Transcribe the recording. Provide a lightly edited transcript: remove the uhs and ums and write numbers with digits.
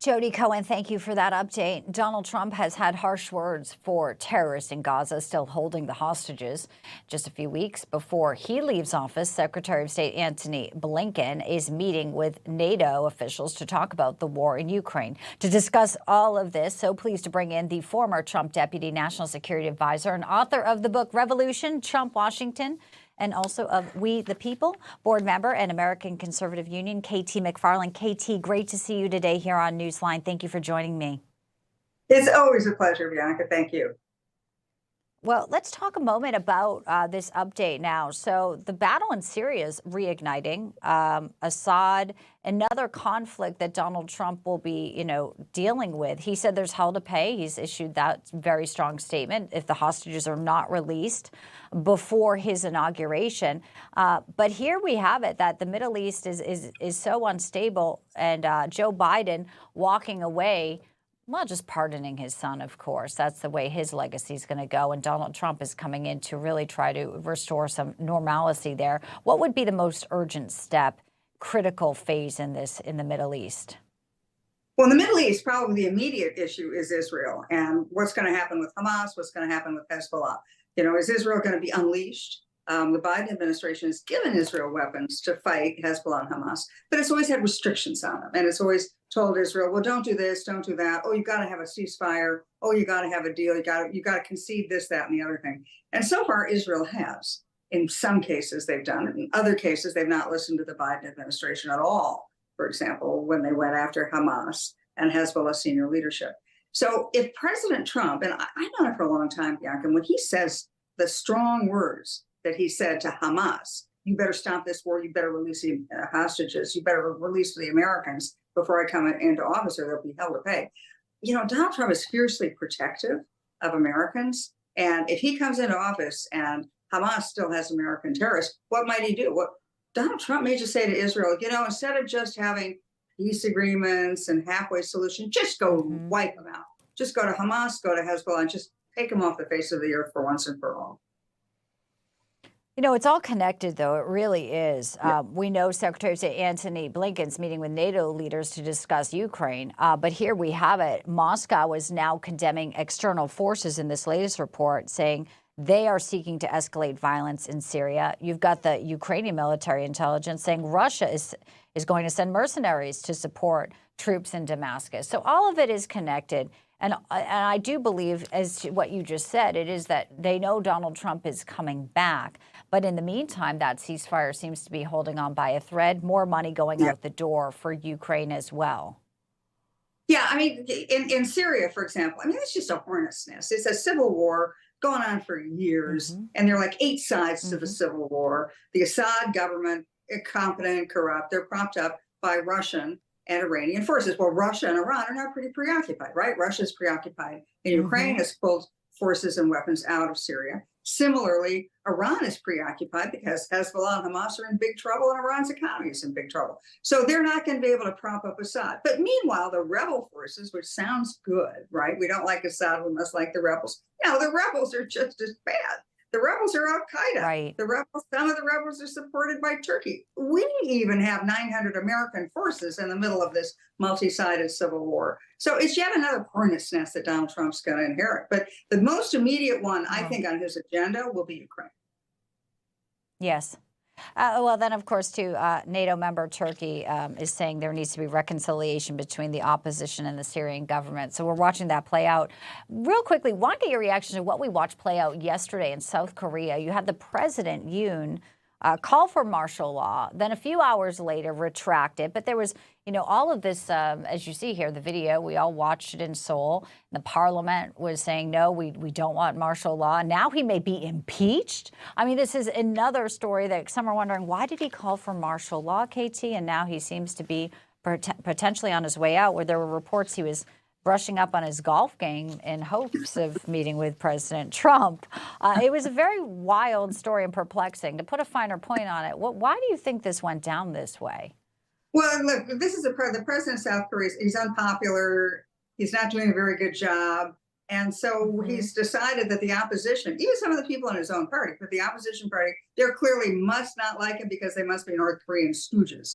Jody Cohen, thank you for that update. Donald Trump has had harsh words for terrorists in Gaza still holding the hostages. Just a few weeks before he leaves office, Secretary of State Antony Blinken is meeting with NATO officials to talk about the war in Ukraine. To discuss all of this, so pleased to bring in the former Trump Deputy National Security Advisor and author of the book Revolution, Trump Washington, and also of We the People, board member and American Conservative Union, KT McFarland. KT, great to see you today here on Newsline. Thank you for joining me. It's always a pleasure, Bianca. Thank you. Well, let's talk a moment about this update now. So the battle in Syria is reigniting. Assad, another conflict that Donald Trump will be, dealing with. He said there's hell to pay. He's issued that very strong statement if the hostages are not released before his inauguration. But here we have it that the Middle East is so unstable, and Joe Biden walking away. Well, just pardoning his son, of course. That's the way his legacy is going to go. And Donald Trump is coming in to really try to restore some normalcy there. What would be the most urgent step, critical phase in the Middle East? Well, in the Middle East, probably the immediate issue is Israel and what's going to happen with Hamas, what's going to happen with Hezbollah. Is Israel going to be unleashed? The Biden administration has given Israel weapons to fight Hezbollah and Hamas, but it's always had restrictions on them. And it's always told Israel, well, don't do this, don't do that. Oh, you got to have a ceasefire. Oh, you got to have a deal. You got to concede this, that, and the other thing. And so far, Israel has. In some cases, they've done it. In other cases, they've not listened to the Biden administration at all. For example, when they went after Hamas and Hezbollah senior leadership. So if President Trump, and I've known it for a long time, Bianca, when he says the strong words that he said to Hamas, you better stop this war, you better release the hostages, you better release the Americans before I come into office or there'll be hell to pay. Donald Trump is fiercely protective of Americans. And if he comes into office and Hamas still has American terrorists, what might he do? Donald Trump may just say to Israel, instead of just having peace agreements and halfway solutions, just go wipe them out. Just go to Hamas, go to Hezbollah, and just take them off the face of the earth for once and for all. It's all connected, though. It really is. We know Secretary of State Antony Blinken's meeting with NATO leaders to discuss Ukraine. But here we have it. Moscow is now condemning external forces in this latest report, saying they are seeking to escalate violence in Syria. You've got the Ukrainian military intelligence saying Russia is going to send mercenaries to support troops in Damascus. So all of it is connected. And I do believe, as to what you just said, it is that they know Donald Trump is coming back. But in the meantime, that ceasefire seems to be holding on by a thread. More money going out the door for Ukraine as well. Yeah, I mean, in Syria, for example, it's just a hornet's nest. It's a civil war going on for years. And there are like 8 sides to the civil war. The Assad government, incompetent and corrupt, they're propped up by Russian and Iranian forces. Well, Russia and Iran are now pretty preoccupied, right? Russia is preoccupied, and Ukraine has pulled forces and weapons out of Syria. Similarly, Iran is preoccupied because Hezbollah and Hamas are in big trouble and Iran's economy is in big trouble. So they're not going to be able to prop up Assad. But meanwhile, the rebel forces, which sounds good, right? We don't like Assad, we must like the rebels. The rebels are just as bad. The rebels are Al-Qaeda. Right. Some of the rebels are supported by Turkey. We even have 900 American forces in the middle of this multi-sided civil war. So it's yet another hornet's nest that Donald Trump's going to inherit. But the most immediate one, I think, on his agenda will be Ukraine. Yes. Well, then, of course, too, NATO member Turkey is saying there needs to be reconciliation between the opposition and the Syrian government. So we're watching that play out. Real quickly, want to get your reaction to what we watched play out yesterday in South Korea. You had the President Yoon call for martial law, then a few hours later retract it. But there was, all of this, as you see here, the video, we all watched it in Seoul. The parliament was saying, no, we don't want martial law. Now he may be impeached. This is another story that some are wondering, why did he call for martial law, KT? And now he seems to be potentially on his way out, where there were reports he was brushing up on his golf game in hopes of meeting with President Trump. It was a very wild story and perplexing. To put a finer point on it, why do you think this went down this way? Well, look, this is the president of South Korea. He's unpopular. He's not doing a very good job. And so he's decided that the opposition, even some of the people in his own party, but the opposition party, they clearly must not like him because they must be North Korean stooges.